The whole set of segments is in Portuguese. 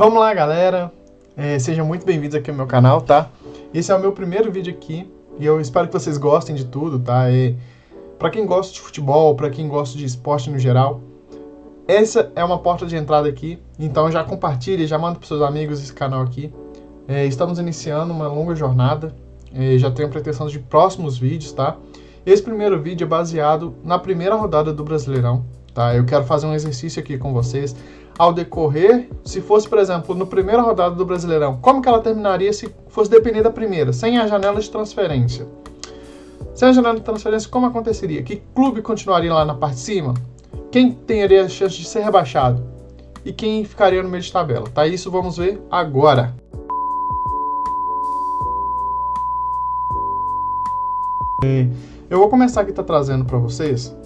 Vamos lá, galera, sejam muito bem-vindos aqui ao meu canal, tá? Esse é o meu primeiro vídeo aqui e eu espero que vocês gostem de tudo, tá? Para quem gosta de futebol, para quem gosta de esporte no geral, essa é uma porta de entrada aqui, então já compartilhe, já manda para seus amigos esse canal aqui. Estamos iniciando uma longa jornada, já tenho pretensão de próximos vídeos, tá? Esse primeiro vídeo é baseado na primeira rodada do Brasileirão, tá? Eu quero fazer um exercício aqui com vocês. Ao decorrer, se fosse, por exemplo, na primeira rodada do Brasileirão, como que ela terminaria se fosse depender da primeira, sem a janela de transferência? Sem a janela de transferência, como aconteceria? Que clube continuaria lá na parte de cima? Quem teria a chance de ser rebaixado? E quem ficaria no meio de tabela? Tá? Isso vamos ver agora. Eu vou começar aqui trazendo para vocês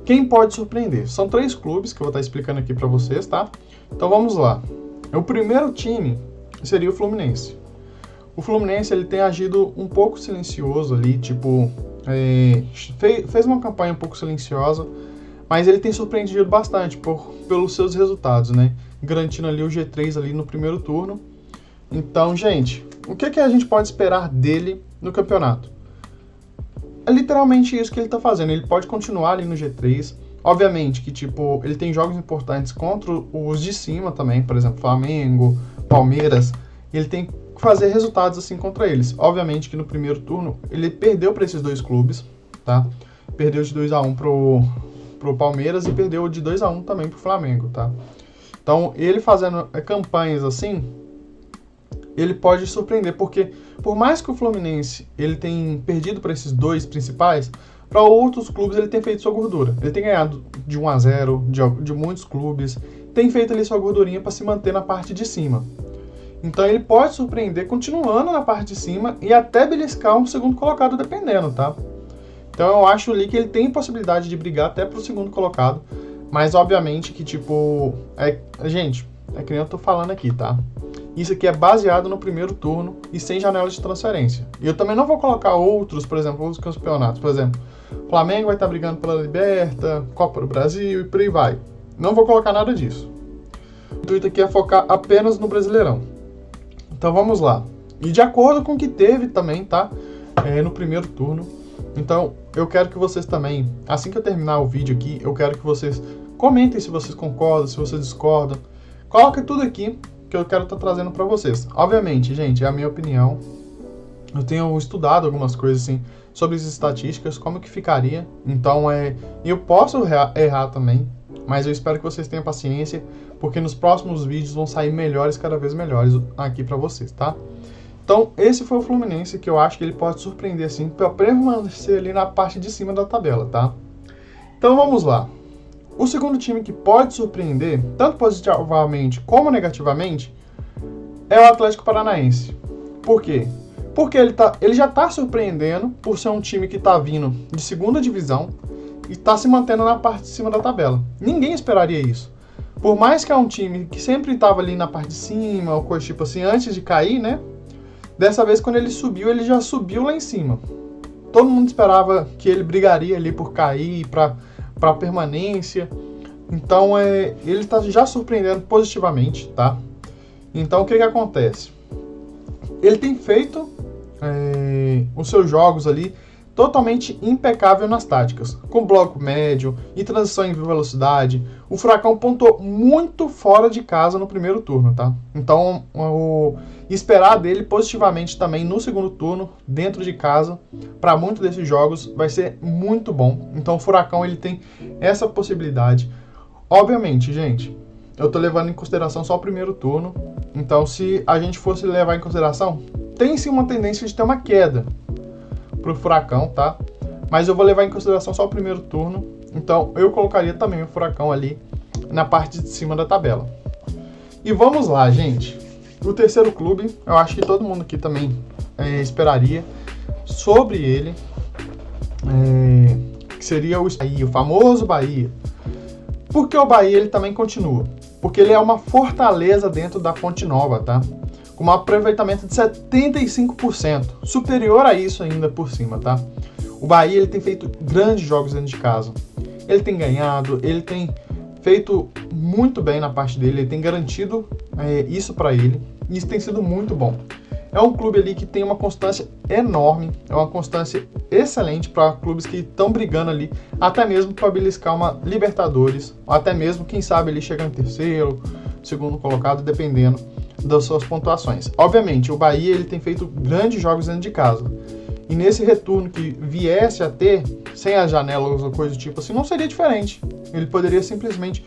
quem pode surpreender. São 3 clubes que eu vou estar explicando aqui para vocês, tá? Então vamos lá. O primeiro time seria o Fluminense. O Fluminense ele tem agido um pouco silencioso ali, tipo, fez uma campanha um pouco silenciosa, mas ele tem surpreendido bastante pelos seus resultados, né? Garantindo ali o G3 ali no primeiro turno. Então, gente, o que a gente pode esperar dele no campeonato? É literalmente isso que ele tá fazendo. Ele pode continuar ali no G3. Obviamente que, tipo, ele tem jogos importantes contra os de cima também. Por exemplo, Flamengo, Palmeiras. Ele tem que fazer resultados assim contra eles. Obviamente que no primeiro turno ele perdeu para esses 2 clubes, tá? Perdeu de 2-1 pro Palmeiras e perdeu de 2-1 também pro Flamengo, tá? Então, ele fazendo campanhas assim, ele pode surpreender, porque por mais que o Fluminense ele tenha perdido para esses 2 principais, para outros clubes ele tem feito sua gordura. Ele tem ganhado de 1-0 de muitos clubes, tem feito ali sua gordurinha para se manter na parte de cima. Então ele pode surpreender continuando na parte de cima e até beliscar um segundo colocado dependendo, tá? Então eu acho ali que ele tem possibilidade de brigar até pro segundo colocado, mas obviamente que tipo, gente, é que nem eu tô falando aqui, tá? Isso aqui é baseado no primeiro turno e sem janela de transferência. E eu também não vou colocar outros, por exemplo, outros campeonatos. Por exemplo, Flamengo vai estar brigando pela Liberta, Copa do Brasil e por aí vai. Não vou colocar nada disso. O intuito aqui é focar apenas no Brasileirão. Então vamos lá. E de acordo com o que teve também, tá? No primeiro turno. Então eu quero que vocês também, assim que eu terminar o vídeo aqui, eu quero que vocês comentem se vocês concordam, se vocês discordam. Coloca tudo aqui que eu quero estar trazendo para vocês. Obviamente, gente, é a minha opinião. Eu tenho estudado algumas coisas assim sobre as estatísticas, como que ficaria. Então, eu posso errar também, mas eu espero que vocês tenham paciência, porque nos próximos vídeos vão sair melhores, cada vez melhores aqui para vocês, tá? Então, esse foi o Fluminense, que eu acho que ele pode surpreender assim, para permanecer ali na parte de cima da tabela, tá? Então, vamos lá. O segundo time que pode surpreender, tanto positivamente como negativamente, é o Atlético Paranaense. Por quê? Porque ele já está surpreendendo por ser um time que está vindo de segunda divisão e está se mantendo na parte de cima da tabela. Ninguém esperaria isso. Por mais que é um time que sempre estava ali na parte de cima, ou coisa tipo assim, antes de cair, né? Dessa vez, quando ele subiu, ele já subiu lá em cima. Todo mundo esperava que ele brigaria ali por cair, para permanência. Então ele está já surpreendendo positivamente, tá? Então o que acontece? Ele tem feito os seus jogos ali totalmente impecável nas táticas, com bloco médio e transição em velocidade. O Furacão pontuou muito fora de casa no primeiro turno, tá? Então esperar dele positivamente também no segundo turno, dentro de casa, para muitos desses jogos vai ser muito bom. Então o Furacão ele tem essa possibilidade. Obviamente, gente, eu tô levando em consideração só o primeiro turno. Então se a gente fosse levar em consideração, tem sim uma tendência de ter uma queda pro Furacão, tá? Mas eu vou levar em consideração só o primeiro turno. Então eu colocaria também o Furacão ali na parte de cima da tabela. E vamos lá, gente. O terceiro clube, eu acho que todo mundo aqui também esperaria sobre ele, que seria o famoso Bahia. Por que o Bahia ele também continua? Porque ele é uma fortaleza dentro da Fonte Nova, tá? Com um aproveitamento de 75%, superior a isso ainda por cima, tá? O Bahia ele tem feito grandes jogos dentro de casa. Ele tem ganhado, ele tem feito muito bem na parte dele, ele tem garantido isso para ele. E isso tem sido muito bom. É um clube ali que tem uma constância enorme, é uma constância excelente para clubes que estão brigando ali, até mesmo para beliscar uma Libertadores, ou até mesmo, quem sabe, ali chegar em terceiro, segundo colocado, dependendo das suas pontuações. Obviamente, o Bahia ele tem feito grandes jogos dentro de casa. E nesse retorno que viesse a ter, sem as janelas ou coisa do tipo assim, não seria diferente. Ele poderia simplesmente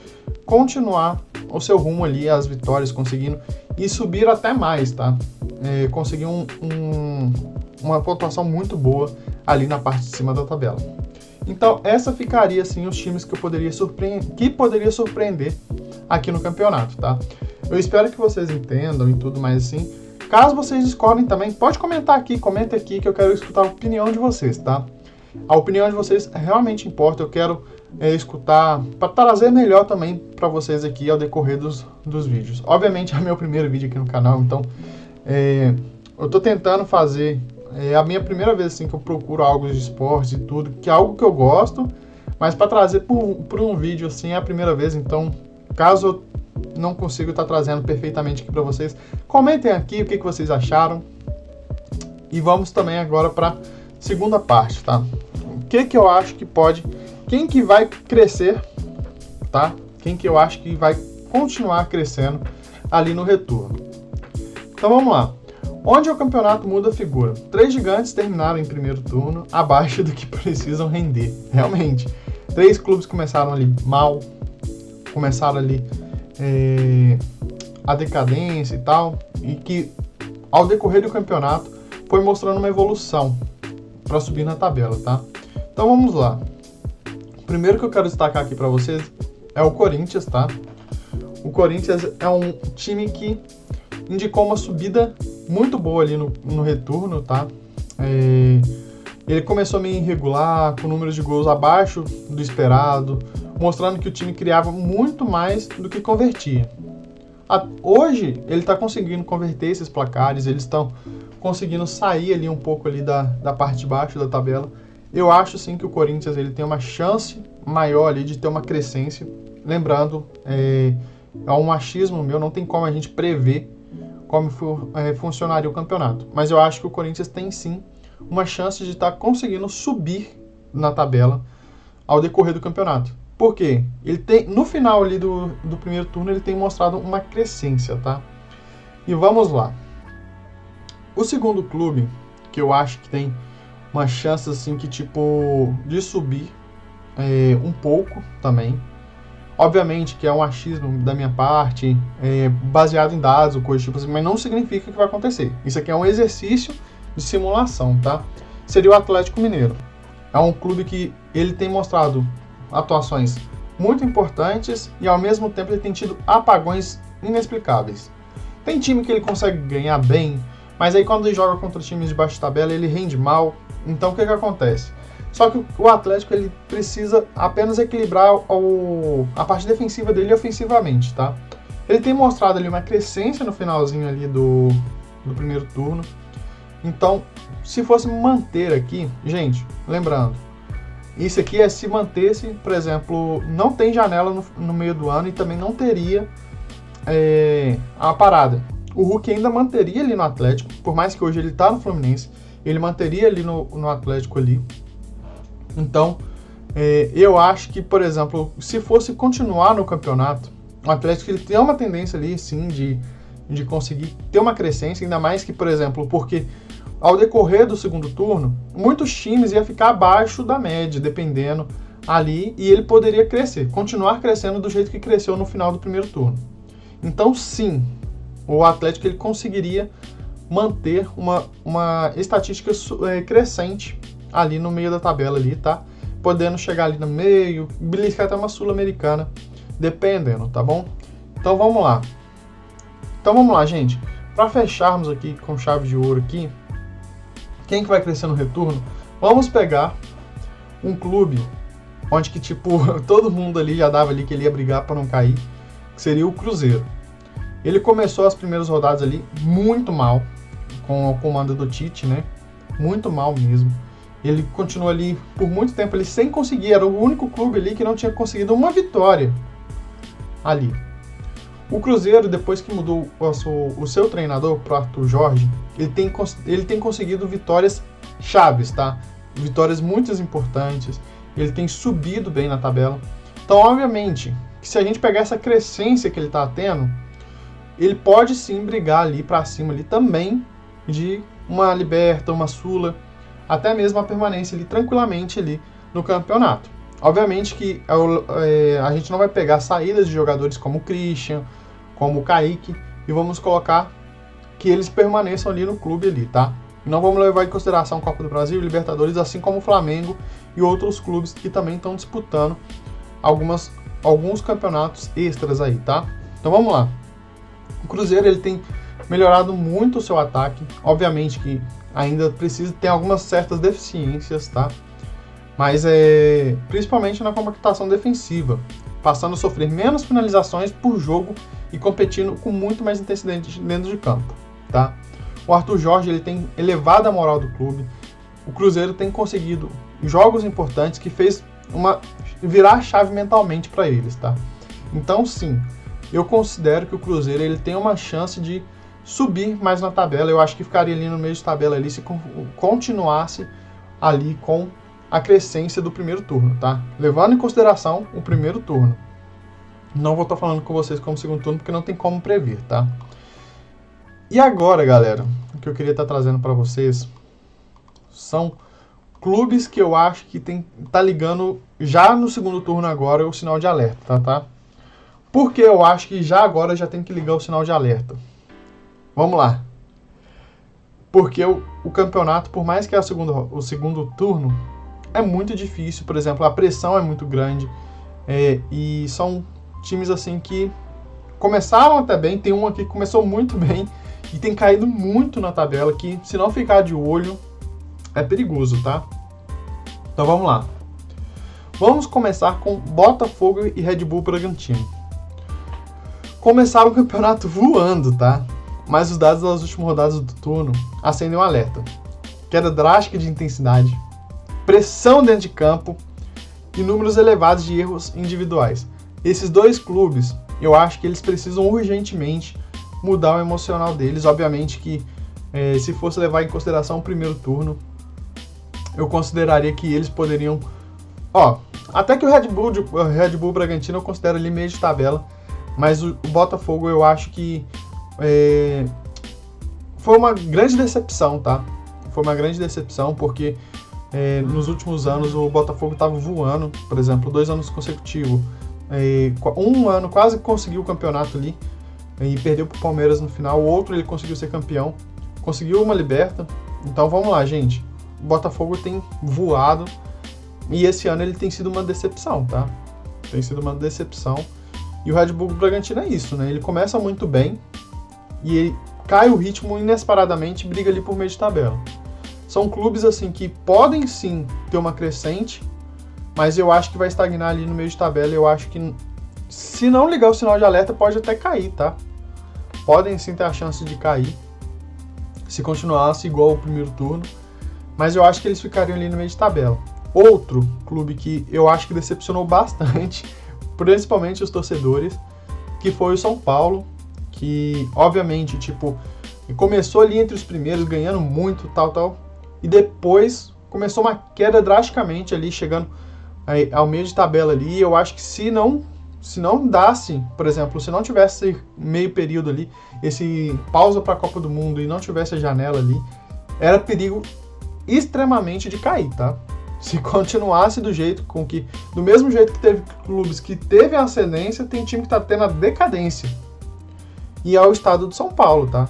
continuar o seu rumo ali, as vitórias, conseguindo e subir até mais, tá? Conseguir uma pontuação muito boa ali na parte de cima da tabela. Então, essa ficaria, assim, os times que poderia surpreender aqui no campeonato, tá? Eu espero que vocês entendam e tudo mais assim. Caso vocês discordem também, pode comentar aqui, comenta aqui que eu quero escutar a opinião de vocês, tá? A opinião de vocês realmente importa, eu quero escutar para trazer melhor também para vocês aqui ao decorrer dos vídeos. Obviamente é meu primeiro vídeo aqui no canal, então eu tô tentando fazer, a minha primeira vez assim que eu procuro algo de esporte e tudo, que é algo que eu gosto, mas para trazer por um vídeo assim é a primeira vez, então caso eu não consigo estar trazendo perfeitamente aqui para vocês, comentem aqui o que vocês acharam. E vamos também agora para segunda parte, tá? O que eu acho que pode, quem que vai crescer, tá? Quem que eu acho que vai continuar crescendo ali no retorno. Então vamos lá. Onde o campeonato muda a figura? 3 gigantes terminaram em primeiro turno abaixo do que precisam render. Realmente. 3 clubes começaram ali mal, começaram ali a decadência e tal, e que ao decorrer do campeonato foi mostrando uma evolução para subir na tabela, tá? Então vamos lá. O primeiro que eu quero destacar aqui para vocês é o Corinthians, tá? O Corinthians é um time que indicou uma subida muito boa ali no retorno, tá? Ele começou meio irregular, com números de gols abaixo do esperado, mostrando que o time criava muito mais do que convertia. Hoje, ele está conseguindo converter esses placares, eles estão conseguindo sair ali um pouco ali da parte de baixo da tabela. Eu acho sim que o Corinthians ele tem uma chance maior ali de ter uma crescência. Lembrando, é um achismo meu, não tem como a gente prever como funcionaria o campeonato. Mas eu acho que o Corinthians tem sim uma chance de estar conseguindo subir na tabela ao decorrer do campeonato. Por quê? Ele tem, no final ali do primeiro turno, ele tem mostrado uma crescência, tá? E vamos lá. O segundo clube, que eu acho que tem uma chance, assim, que tipo, de subir um pouco também. Obviamente que é um achismo da minha parte, baseado em dados ou coisa tipo assim, mas não significa que vai acontecer. Isso aqui é um exercício de simulação, tá? Seria o Atlético Mineiro. É um clube que ele tem mostrado atuações muito importantes e ao mesmo tempo ele tem tido apagões inexplicáveis. Tem time que ele consegue ganhar bem, mas aí quando ele joga contra times de baixa tabela ele rende mal. Então o que acontece? Só que o Atlético ele precisa apenas equilibrar a parte defensiva dele ofensivamente, tá? Ele tem mostrado ali uma crescência no finalzinho ali do primeiro turno. Então, se fosse manter aqui, gente, lembrando, isso aqui é se mantesse, por exemplo, não tem janela no meio do ano e também não teria a parada. O Hulk ainda manteria ali no Atlético, por mais que hoje ele tá no Fluminense, ele manteria ali no Atlético ali. Então, eu acho que, por exemplo, se fosse continuar no campeonato, o Atlético ele tem uma tendência ali, sim, de conseguir ter uma crescência, ainda mais que, por exemplo, porque ao decorrer do segundo turno, muitos times iam ficar abaixo da média, dependendo ali, e ele poderia crescer, continuar crescendo do jeito que cresceu no final do primeiro turno. Então, sim, o Atlético ele conseguiria manter uma estatística crescente ali no meio da tabela ali, tá? Podendo chegar ali no meio, beliscar até uma Sul-Americana, dependendo, tá bom? Então vamos lá. Gente. Para fecharmos aqui com chave de ouro aqui, quem que vai crescer no retorno? Vamos pegar um clube onde que tipo todo mundo ali já dava ali que ele ia brigar para não cair, que seria o Cruzeiro. Ele começou as primeiras rodadas ali muito mal com o comando do Tite, né? Muito mal mesmo. Ele continuou ali por muito tempo ali sem conseguir, era o único clube ali que não tinha conseguido uma vitória ali. O Cruzeiro, depois que mudou o seu treinador pro Arthur Jorge, ele tem conseguido vitórias chaves, tá? Vitórias muito importantes. Ele tem subido bem na tabela. Então, obviamente, que se a gente pegar essa crescência que ele tá tendo, ele pode sim brigar ali para cima ali também de uma Liberta, uma Sula, até mesmo a permanência ali tranquilamente ali no campeonato. Obviamente que a gente não vai pegar saídas de jogadores como o Christian, como o Kaique, e vamos colocar que eles permaneçam ali no clube ali, tá? Não vamos levar em consideração Copa do Brasil e Libertadores, assim como o Flamengo e outros clubes que também estão disputando alguns campeonatos extras aí, tá? Então vamos lá. O Cruzeiro, ele tem melhorado muito o seu ataque. Obviamente que ainda tem algumas certas deficiências, tá? Mas principalmente na compactação defensiva, passando a sofrer menos finalizações por jogo e competindo com muito mais intensidade dentro de campo, tá? O Arthur Jorge, ele tem elevado a moral do clube. O Cruzeiro tem conseguido jogos importantes que fez virar a chave mentalmente para eles, tá? Então, sim, eu considero que o Cruzeiro, ele tem uma chance de subir mais na tabela. Eu acho que ficaria ali no meio de tabela ali se continuasse ali com a crescência do primeiro turno, tá? Levando em consideração o primeiro turno. Não vou estar falando com vocês como segundo turno, porque não tem como prever, tá? E agora, galera, o que eu queria estar trazendo para vocês são clubes que eu acho que tá ligando já no segundo turno agora o sinal de alerta, tá? Porque eu acho que já agora já tem que ligar o sinal de alerta. Vamos lá. Porque o campeonato, por mais que é o segundo turno, é muito difícil. Por exemplo, a pressão é muito grande. E são times assim que começaram até bem. Tem um aqui que começou muito bem e tem caído muito na tabela, que se não ficar de olho é perigoso, tá? Então vamos lá. Vamos começar com Botafogo e Red Bull Bragantino. Começaram o campeonato voando, tá? Mas os dados das últimas rodadas do turno acendem um alerta. Queda drástica de intensidade, pressão dentro de campo e números elevados de erros individuais. Esses dois clubes, eu acho que eles precisam urgentemente mudar o emocional deles. Obviamente que se fosse levar em consideração o primeiro turno, eu consideraria que eles poderiam... até que o Red Bull Bragantino eu considero ali meio de tabela, mas o Botafogo eu acho que foi uma grande decepção, tá? Foi uma grande decepção porque nos últimos anos o Botafogo estava voando. Por exemplo, 2 anos consecutivos, um ano quase conseguiu o campeonato ali e perdeu para o Palmeiras no final. O outro ele conseguiu ser campeão, conseguiu uma Liberta. Então vamos lá, gente. O Botafogo tem voado e esse ano ele tem sido uma decepção, tá? Tem sido uma decepção. E o Red Bull Bragantino é isso, né? Ele começa muito bem e ele cai o ritmo inesperadamente e briga ali por meio de tabela. São clubes assim que podem sim ter uma crescente, mas eu acho que vai estagnar ali no meio de tabela. Eu acho que se não ligar o sinal de alerta pode até cair, tá? Podem sim ter a chance de cair se continuasse igual ao primeiro turno, mas eu acho que eles ficariam ali no meio de tabela. Outro clube que eu acho que decepcionou bastante, principalmente os torcedores, que foi o São Paulo, que obviamente, começou ali entre os primeiros, ganhando muito, tal, e depois começou uma queda drasticamente ali, chegando ao meio de tabela ali. Eu acho que se não dasse, por exemplo, se não tivesse meio período ali, esse pausa para a Copa do Mundo e não tivesse a janela ali, era perigo extremamente de cair, tá? Se continuasse do mesmo jeito que teve clubes que teve a ascendência, tem time que tá tendo a decadência. E é o estado do São Paulo, tá?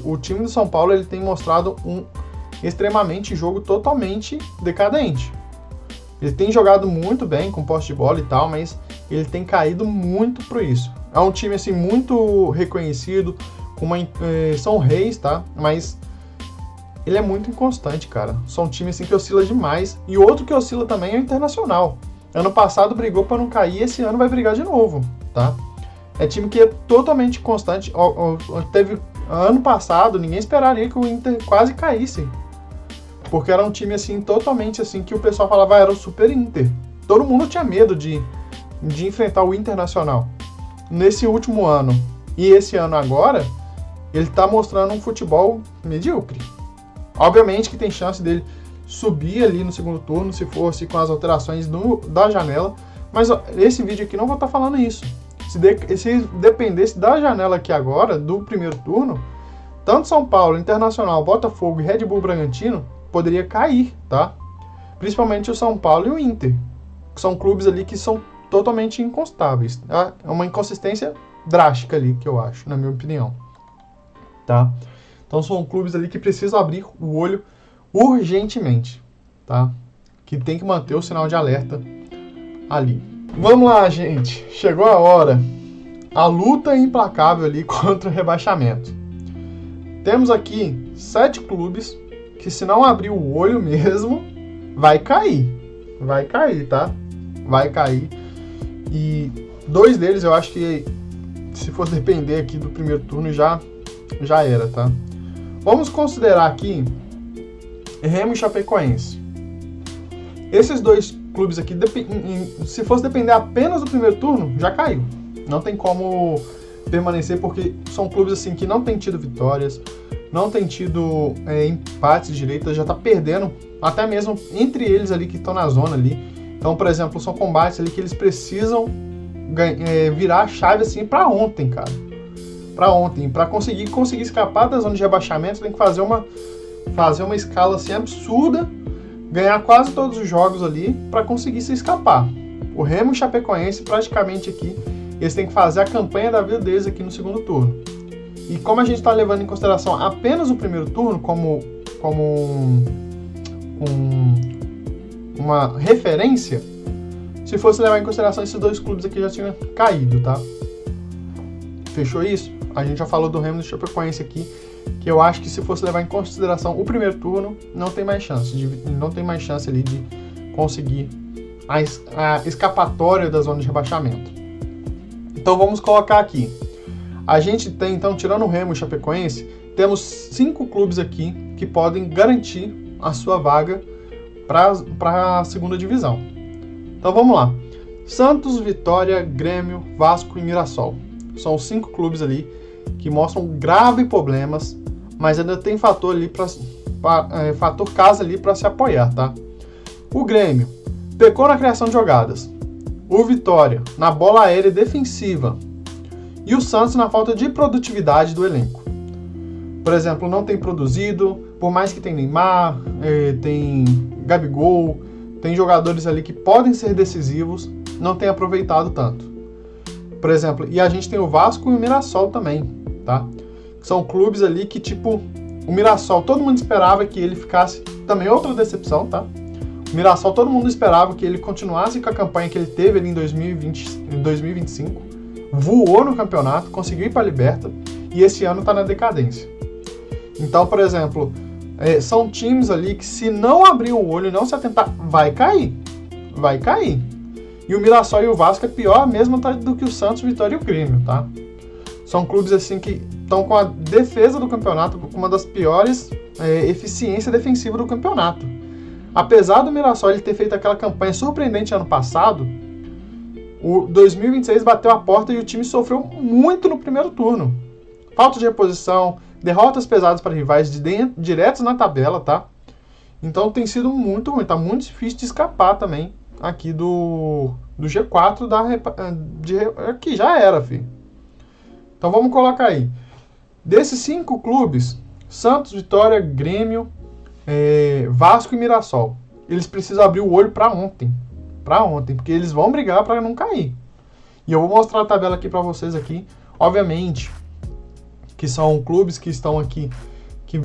O time do São Paulo, ele tem mostrado extremamente jogo totalmente decadente. Ele tem jogado muito bem com posse de bola e tal, mas ele tem caído muito por isso. É um time assim muito reconhecido, são reis, tá? Mas ele é muito inconstante, cara. São um time assim que oscila demais. E outro que oscila também é o Internacional. Ano passado brigou para não cair, esse ano vai brigar de novo, tá? É time que é totalmente constante. Teve ano passado, ninguém esperaria que o Inter quase caísse. Porque era um time assim, totalmente assim, que o pessoal falava era o Super Inter. Todo mundo tinha medo de enfrentar o Internacional. Nesse último ano, E esse ano agora, ele tá mostrando um futebol medíocre. Obviamente que tem chance dele subir ali no segundo turno, se fosse com as alterações da janela. Mas ó, esse vídeo aqui não vou estar falando isso. Se dependesse da janela aqui agora, do primeiro turno, tanto São Paulo, Internacional, Botafogo e Red Bull Bragantino poderia cair, tá? Principalmente o São Paulo e o Inter, que são clubes ali que são totalmente inconstáveis. Tá? É uma inconsistência drástica ali, que eu acho, na minha opinião. Tá? Então são clubes ali que precisam abrir o olho urgentemente, tá? Que tem que manter o sinal de alerta ali. Vamos lá, gente. Chegou a hora. A luta implacável ali contra o rebaixamento. Temos aqui 7 clubes que, se não abrir o olho mesmo, vai cair. Vai cair, tá? Vai cair. E 2 deles eu acho que, se for depender aqui do primeiro turno, já era, tá? Vamos considerar aqui Remo e Chapecoense. Esses 2 clubes aqui, se fosse depender apenas do primeiro turno, já caiu. Não tem como permanecer, porque são clubes assim que não tem tido vitórias, não tem tido empates direitos, já tá perdendo, até mesmo entre eles ali que estão na zona ali. Então, por exemplo, são combates ali que eles precisam virar a chave assim para ontem, cara. Para ontem, para conseguir escapar da zona de rebaixamento, tem que fazer uma escala assim absurda, ganhar quase todos os jogos ali para conseguir se escapar. O Remo e o Chapecoense, praticamente aqui, eles têm que fazer a campanha da vida deles aqui no segundo turno. E como a gente está levando em consideração apenas o primeiro turno como uma referência, se fosse levar em consideração, esses 2 clubes aqui já tinham caído, tá? Fechou isso? A gente já falou do Remo e do Chapecoense aqui, que eu acho que, se fosse levar em consideração o primeiro turno, não tem mais chance ali de conseguir a escapatória da zona de rebaixamento. Então vamos colocar aqui. A gente tem, então, tirando o Remo e o Chapecoense, temos 5 clubes aqui que podem garantir a sua vaga para a segunda divisão. Então vamos lá. Santos, Vitória, Grêmio, Vasco e Mirassol. São os 5 clubes ali que mostram graves problemas, mas ainda tem fator ali fator casa ali para se apoiar, tá? O Grêmio pecou na criação de jogadas. O Vitória na bola aérea defensiva. E o Santos na falta de produtividade do elenco. Por exemplo, não tem produzido, por mais que tem Neymar, tem Gabigol, tem jogadores ali que podem ser decisivos, não tem aproveitado tanto. Por exemplo, e a gente tem o Vasco e o Mirassol também, tá? São clubes ali que, tipo, o Mirassol, todo mundo esperava que ele ficasse, também outra decepção, tá? O Mirassol, todo mundo esperava que ele continuasse com a campanha que ele teve ali em 2025, voou no campeonato, conseguiu ir para a Liberta, e esse ano tá na decadência. Então, por exemplo, são times ali que, se não abrir o olho e não se atentar, vai cair. Vai cair. E o Mirassol e o Vasco é pior mesmo do que o Santos, Vitória e o Grêmio, tá? São clubes assim que estão com a defesa do campeonato, com uma das piores eficiência defensiva do campeonato. Apesar do Mirassol ele ter feito aquela campanha surpreendente ano passado, o 2026 bateu a porta e o time sofreu muito no primeiro turno. Falta de reposição, derrotas pesadas para rivais diretos na tabela, tá? Então tem sido muito ruim, tá muito difícil de escapar também aqui do G4 que já era, filho. Então vamos colocar aí. Desses 5 clubes, Santos, Vitória, Grêmio, Vasco e Mirassol, eles precisam abrir o olho para ontem. Para ontem, porque eles vão brigar para não cair. E eu vou mostrar a tabela aqui para vocês aqui. Obviamente que são clubes que estão aqui que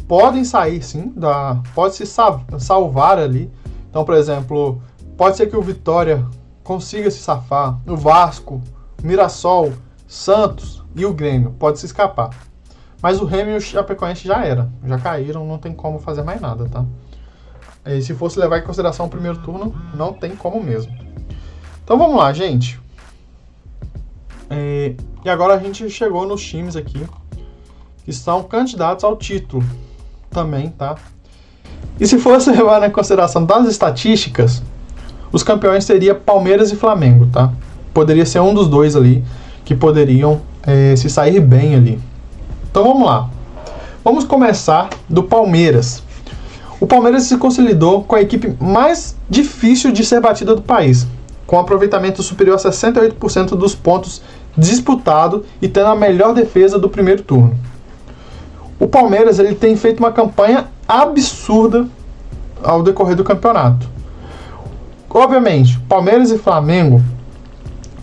podem sair, sim, pode se salvar ali. Então, por exemplo, pode ser que o Vitória consiga se safar, o Vasco, o Mirassol, Santos e o Grêmio pode se escapar. Mas o Remo e o Chapecoense já caíram, não tem como fazer mais nada, tá? E se fosse levar em consideração o primeiro turno, não tem como mesmo. Então vamos lá, gente. E agora a gente chegou nos times aqui que são candidatos ao título também, tá? E se fosse levar em consideração das estatísticas, os campeões seriam Palmeiras e Flamengo, tá? Poderia ser um dos dois ali que poderiam se sair bem ali. Então vamos lá. Vamos começar do Palmeiras. O Palmeiras se consolidou com a equipe mais difícil de ser batida do país, com aproveitamento superior a 68% dos pontos disputados e tendo a melhor defesa do primeiro turno. O Palmeiras ele tem feito uma campanha absurda ao decorrer do campeonato. Obviamente, Palmeiras e Flamengo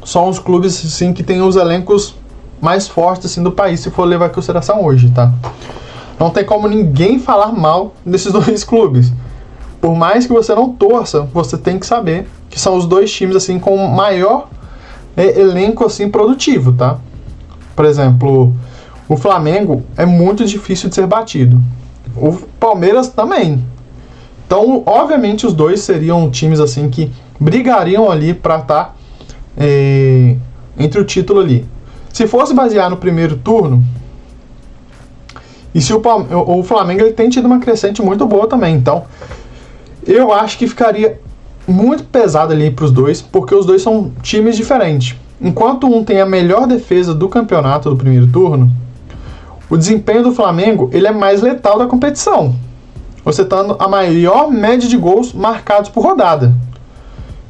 são os clubes assim, que têm os elencos mais fortes assim, do país, se for levar em consideração hoje, tá? Não tem como ninguém falar mal desses dois clubes. Por mais que você não torça, você tem que saber que são os dois times assim com o maior elenco assim produtivo, tá? Por exemplo, o Flamengo é muito difícil de ser batido. O Palmeiras também. Então, obviamente, os dois seriam times assim que brigariam ali para estar entre o título ali. Se fosse basear no primeiro turno, e se o Flamengo ele tem tido uma crescente muito boa também, então eu acho que ficaria muito pesado ali para os dois, porque os dois são times diferentes. Enquanto um tem a melhor defesa do campeonato do primeiro turno, o desempenho do Flamengo ele é mais letal da competição, você tendo a maior média de gols marcados por rodada.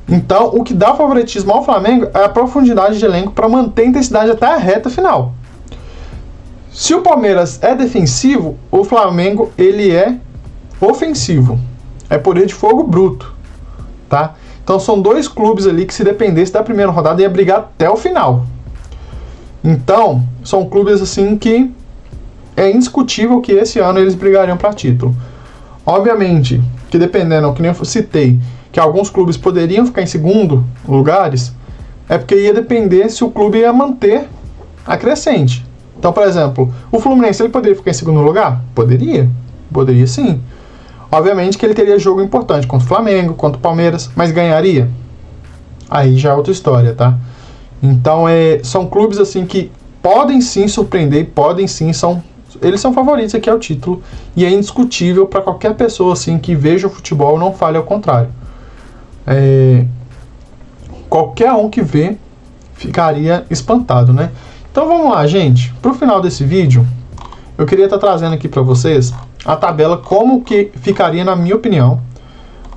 Então, o que dá favoritismo ao Flamengo é a profundidade de elenco para manter a intensidade até a reta final. Se o Palmeiras é defensivo, o Flamengo ele é ofensivo. É poder de fogo bruto, tá? Então são dois clubes ali que se dependesse da primeira rodada ia brigar até o final. Então, são clubes assim que é indiscutível que esse ano eles brigariam para título. Obviamente, que dependendo, que nem eu citei, que alguns clubes poderiam ficar em segundo lugares, é porque ia depender se o clube ia manter a crescente. Então, por exemplo, o Fluminense ele poderia ficar em segundo lugar? Poderia sim. Obviamente que ele teria jogo importante contra o Flamengo, contra o Palmeiras, mas ganharia? Aí já é outra história, tá? Então, são clubes assim que podem sim surpreender, eles são favoritos aqui ao título e é indiscutível para qualquer pessoa assim que veja o futebol não fale ao contrário. Qualquer um que vê ficaria espantado, né? Então vamos lá, gente. Para o final desse vídeo, eu queria estar trazendo aqui para vocês a tabela como que ficaria na minha opinião.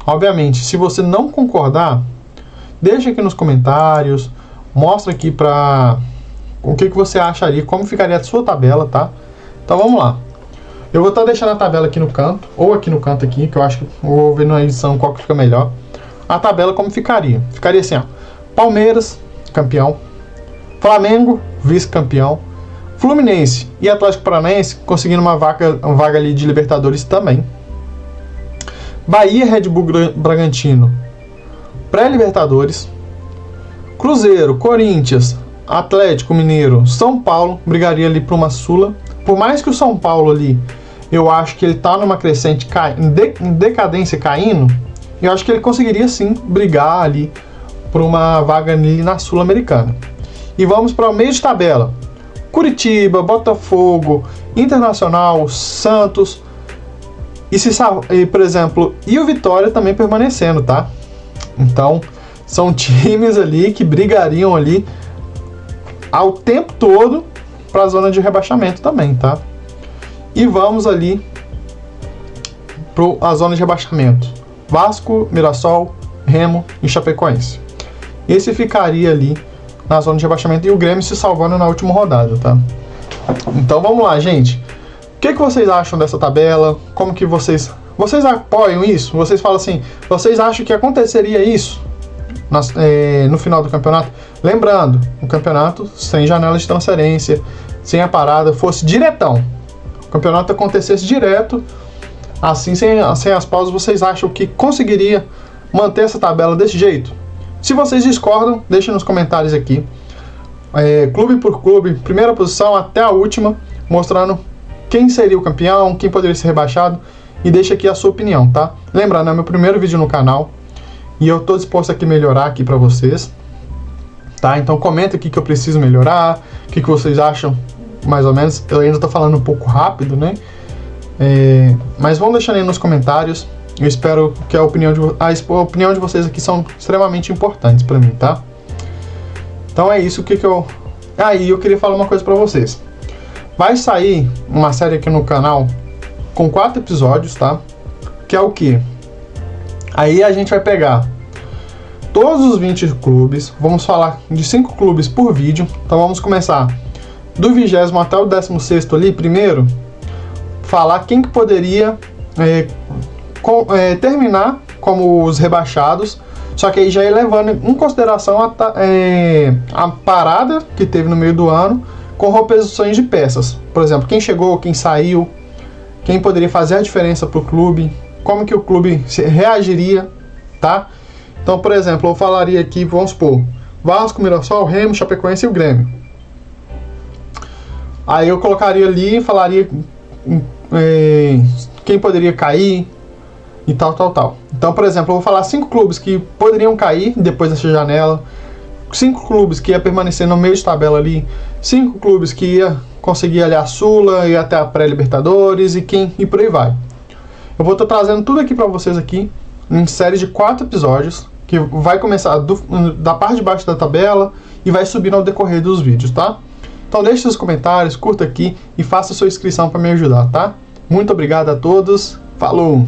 Obviamente, se você não concordar, deixa aqui nos comentários, mostra aqui para o que você acharia, como ficaria a sua tabela, tá? Então vamos lá. Eu vou estar deixando a tabela aqui no canto, ou aqui no canto aqui, que eu acho que eu vou ver na edição qual que fica melhor. A tabela como ficaria? Ficaria assim, ó. Palmeiras, campeão. Flamengo, vice-campeão. Fluminense e Atlético Paranaense conseguindo uma vaga ali de Libertadores também. Bahia, Red Bull Bragantino, pré-Libertadores. Cruzeiro, Corinthians, Atlético Mineiro, São Paulo brigaria ali para uma Sula. Por mais que o São Paulo ali, eu acho que ele tá numa crescente em decadência caindo, eu acho que ele conseguiria sim brigar ali por uma vaga ali na Sul-Americana. E vamos para o meio de tabela. Curitiba, Botafogo, Internacional, Santos por exemplo, e o Vitória também permanecendo, tá? Então, são times ali que brigariam ali ao tempo todo para a zona de rebaixamento também, tá? E vamos ali para a zona de rebaixamento. Vasco, Mirassol, Remo e Chapecoense. Esse ficaria ali na zona de rebaixamento e o Grêmio se salvando na última rodada, tá? Então vamos lá, gente. O que vocês acham dessa tabela? Como que vocês apoiam isso? Vocês falam assim, vocês acham que aconteceria isso no final do campeonato? Lembrando, o campeonato sem janela de transferência, sem a parada, fosse diretão. O campeonato acontecesse direto, assim, sem as pausas, vocês acham que conseguiria manter essa tabela desse jeito? Se vocês discordam, deixem nos comentários aqui. Clube por clube, primeira posição até a última, mostrando quem seria o campeão, quem poderia ser rebaixado, e deixa aqui a sua opinião, tá? Lembrando, é meu primeiro vídeo no canal, e eu tô disposto aqui a melhorar aqui pra vocês, tá? Então comenta aqui que eu preciso melhorar, o que vocês acham, mais ou menos. Eu ainda tô falando um pouco rápido, né? Mas vão deixando aí nos comentários. Eu espero que a opinião de vocês aqui são extremamente importantes para mim, tá? Então é isso que eu Aí eu queria falar uma coisa pra vocês. Vai sair uma série aqui no canal com 4 episódios, tá? Que é o quê? Aí a gente vai pegar todos os 20 clubes, vamos falar de 5 clubes por vídeo. Então vamos começar do 20º até o 16º ali, primeiro, falar quem que poderia terminar como os rebaixados, só que aí já é levando em consideração a parada que teve no meio do ano, com reposições de peças. Por exemplo, quem chegou, quem saiu, quem poderia fazer a diferença para o clube, como que o clube reagiria, tá? Então, por exemplo, eu falaria aqui, vamos supor, Vasco, Mirassol, Remo, Chapecoense e o Grêmio. Aí eu colocaria ali e falaria quem poderia cair e tal. Então, por exemplo, eu vou falar 5 clubes que poderiam cair depois dessa janela, 5 clubes que ia permanecer no meio de tabela ali, 5 clubes que ia conseguir ali a Sula e até a pré-Libertadores e por aí vai. Eu vou estar trazendo tudo aqui para vocês aqui em série de 4 episódios, que vai começar da parte de baixo da tabela e vai subir ao decorrer dos vídeos, tá? Então deixe seus comentários, curta aqui e faça sua inscrição para me ajudar, tá? Muito obrigado a todos, falou!